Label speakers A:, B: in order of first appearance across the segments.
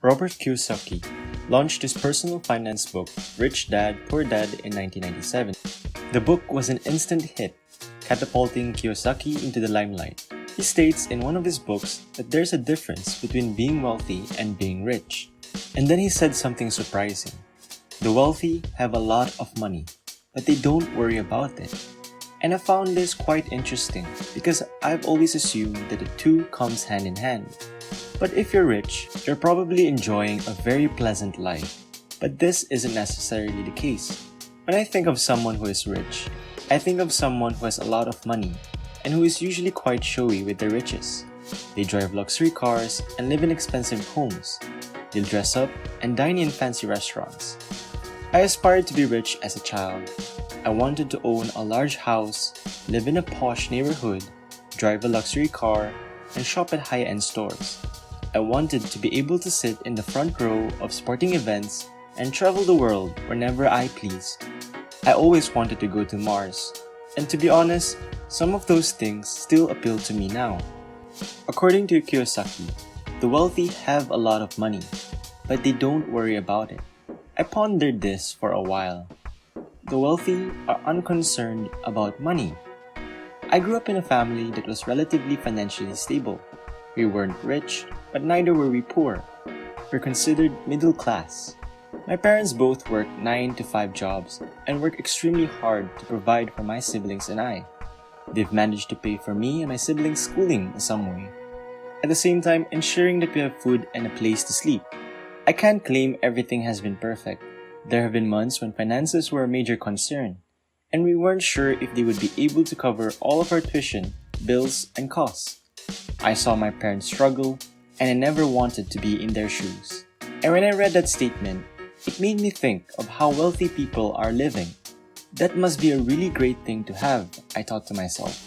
A: Robert Kiyosaki launched his personal finance book, Rich Dad, Poor Dad, in 1997. The book was an instant hit, catapulting Kiyosaki into the limelight. He states in one of his books that there's a difference between being wealthy and being rich. And then he said something surprising. The wealthy have a lot of money, but they don't worry about it. And I found this quite interesting because I've always assumed that the two comes hand in hand. But if you're rich, you're probably enjoying a very pleasant life. But this isn't necessarily the case. When I think of someone who is rich, I think of someone who has a lot of money and who is usually quite showy with their riches. They drive luxury cars and live in expensive homes. They'll dress up and dine in fancy restaurants. I aspired to be rich as a child. I wanted to own a large house, live in a posh neighborhood, drive a luxury car, and shop at high-end stores. I wanted to be able to sit in the front row of sporting events and travel the world whenever I pleased. I always wanted to go to Mars. And to be honest, some of those things still appeal to me now. According to Kiyosaki, the wealthy have a lot of money, but they don't worry about it. I pondered this for a while. The wealthy are unconcerned about money. I grew up in a family that was relatively financially stable. We weren't rich, but neither were we poor. We're considered middle class. My parents both work 9 to 5 jobs and work extremely hard to provide for my siblings and I. They've managed to pay for me and my siblings' schooling in some way. At the same time, ensuring that we have food and a place to sleep. I can't claim everything has been perfect. There have been months when finances were a major concern, and we weren't sure if they would be able to cover all of our tuition, bills, and costs. I saw my parents struggle, and I never wanted to be in their shoes. And when I read that statement, it made me think of how wealthy people are living. That must be a really great thing to have, I thought to myself.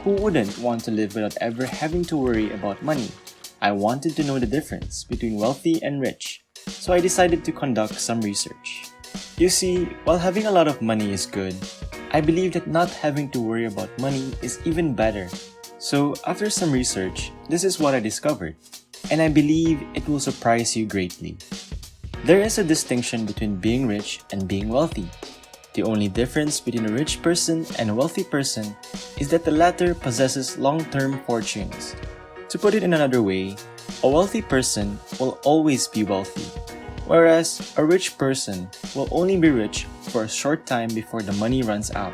A: Who wouldn't want to live without ever having to worry about money? I wanted to know the difference between wealthy and rich, so I decided to conduct some research. You see, while having a lot of money is good, I believe that not having to worry about money is even better. So after some research, this is what I discovered, and I believe it will surprise you greatly. There is a distinction between being rich and being wealthy. The only difference between a rich person and a wealthy person is that the latter possesses long-term fortunes. To put it in another way, a wealthy person will always be wealthy, whereas a rich person will only be rich for a short time before the money runs out.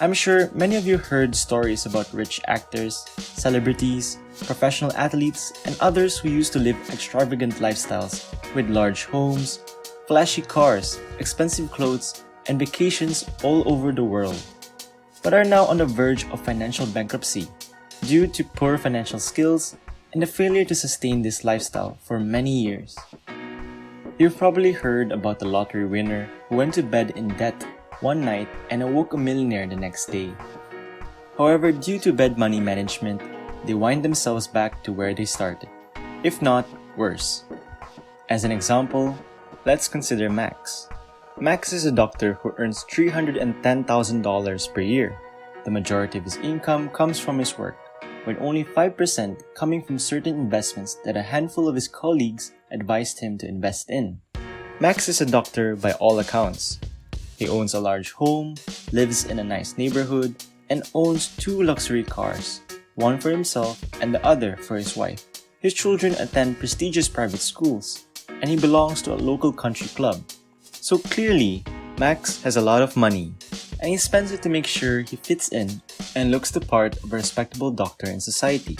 A: I'm sure many of you heard stories about rich actors, celebrities, professional athletes, and others who used to live extravagant lifestyles with large homes, flashy cars, expensive clothes, and vacations all over the world, but are now on the verge of financial bankruptcy due to poor financial skills and the failure to sustain this lifestyle for many years. You've probably heard about the lottery winner who went to bed in debt one night and awoke a millionaire the next day. However, due to bad money management, they wind themselves back to where they started, if not worse. As an example, let's consider Max. Max is a doctor who earns $310,000 per year. The majority of his income comes from his work, with only 5% coming from certain investments that a handful of his colleagues advised him to invest in. Max is a doctor by all accounts. He owns a large home, lives in a nice neighborhood, and owns 2 luxury cars, one for himself and the other for his wife. His children attend prestigious private schools, and he belongs to a local country club. So clearly, Max has a lot of money, and he spends it to make sure he fits in and looks the part of a respectable doctor in society.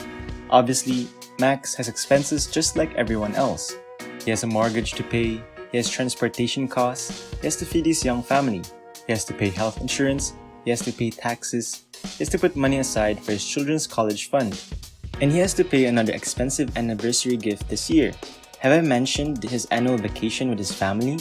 A: Obviously, Max has expenses just like everyone else. He has a mortgage to pay, he has transportation costs, he has to feed his young family, he has to pay health insurance, he has to pay taxes, he has to put money aside for his children's college fund, and he has to pay another expensive anniversary gift this year. Have I mentioned his annual vacation with his family?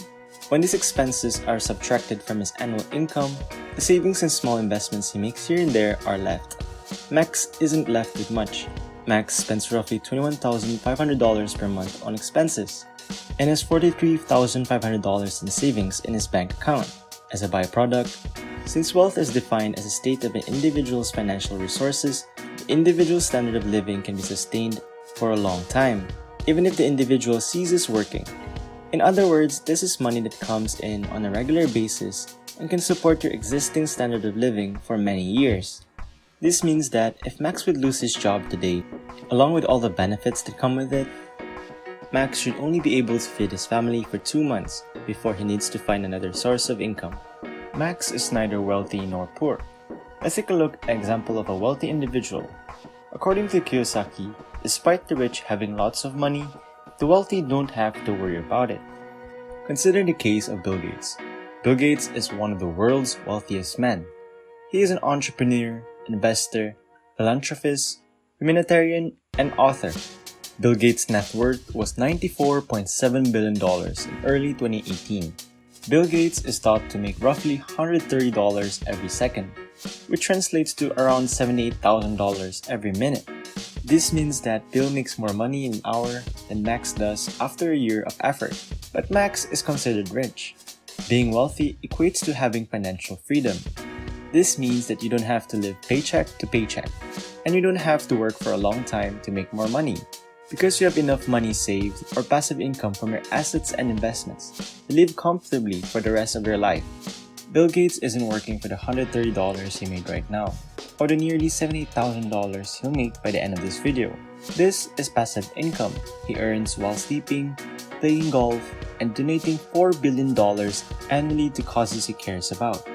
A: When these expenses are subtracted from his annual income, the savings and small investments he makes here and there are left. Max isn't left with much. Max spends roughly $21,500 per month on expenses and has $43,500 in savings in his bank account. As a byproduct, since wealth is defined as a state of an individual's financial resources, the individual's standard of living can be sustained for a long time. even if the individual ceases working. In other words, this is money that comes in on a regular basis and can support your existing standard of living for many years. This means that if Max would lose his job today, along with all the benefits that come with it, Max should only be able to feed his family for 2 months before he needs to find another source of income. Max is neither wealthy nor poor. Let's take a look at an example of a wealthy individual. According to Kiyosaki, despite the rich having lots of money, the wealthy don't have to worry about it. Consider the case of Bill Gates. Bill Gates is one of the world's wealthiest men. He is an entrepreneur, investor, philanthropist, humanitarian, and author. Bill Gates' net worth was $94.7 billion in early 2018. Bill Gates is thought to make roughly $130 every second, which translates to around $78,000 every minute. This means that Bill makes more money in an hour than Max does after a year of effort. But Max is considered rich. Being wealthy equates to having financial freedom. This means that you don't have to live paycheck to paycheck, and you don't have to work for a long time to make more money, because you have enough money saved or passive income from your assets and investments to live comfortably for the rest of your life. Bill Gates isn't working for the $130 he made right now, or the nearly $78,000 he'll make by the end of this video. This is passive income he earns while sleeping, playing golf, and donating $4 billion annually to causes he cares about.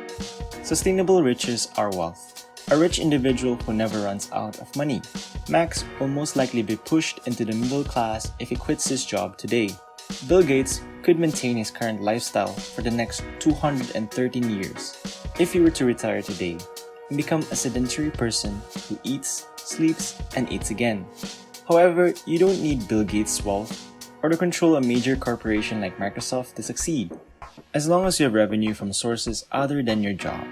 A: Sustainable riches are wealth. A rich individual who never runs out of money. Max will most likely be pushed into the middle class if he quits his job today. Bill Gates could maintain his current lifestyle for the next 213 years if he were to retire today and become a sedentary person who eats, sleeps, and eats again. However, you don't need Bill Gates' wealth or to control a major corporation like Microsoft to succeed, as long as you have revenue from sources other than your job.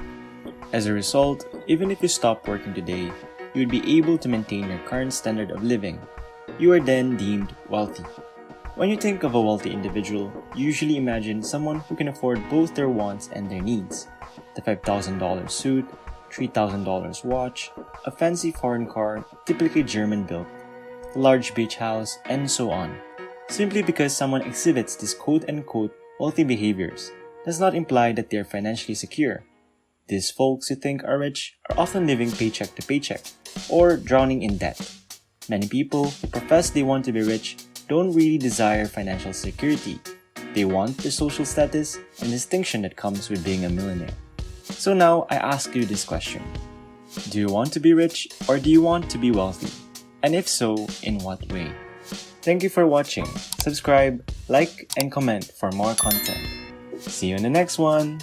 A: As a result, even if you stop working today, you would be able to maintain your current standard of living. You are then deemed wealthy. When you think of a wealthy individual, you usually imagine someone who can afford both their wants and their needs. The $5,000 suit, $3,000 watch, a fancy foreign car, typically German built, a large beach house, and so on. Simply because someone exhibits these quote-unquote wealthy behaviors does not imply that they are financially secure. These folks you think are rich are often living paycheck to paycheck or drowning in debt. Many people who profess they want to be rich don't really desire financial security. They want the social status and distinction that comes with being a millionaire. So now I ask you this question. Do you want to be rich or do you want to be wealthy? And if so, in what way? Thank you for watching. Subscribe, like, and comment for more content. See you in the next one!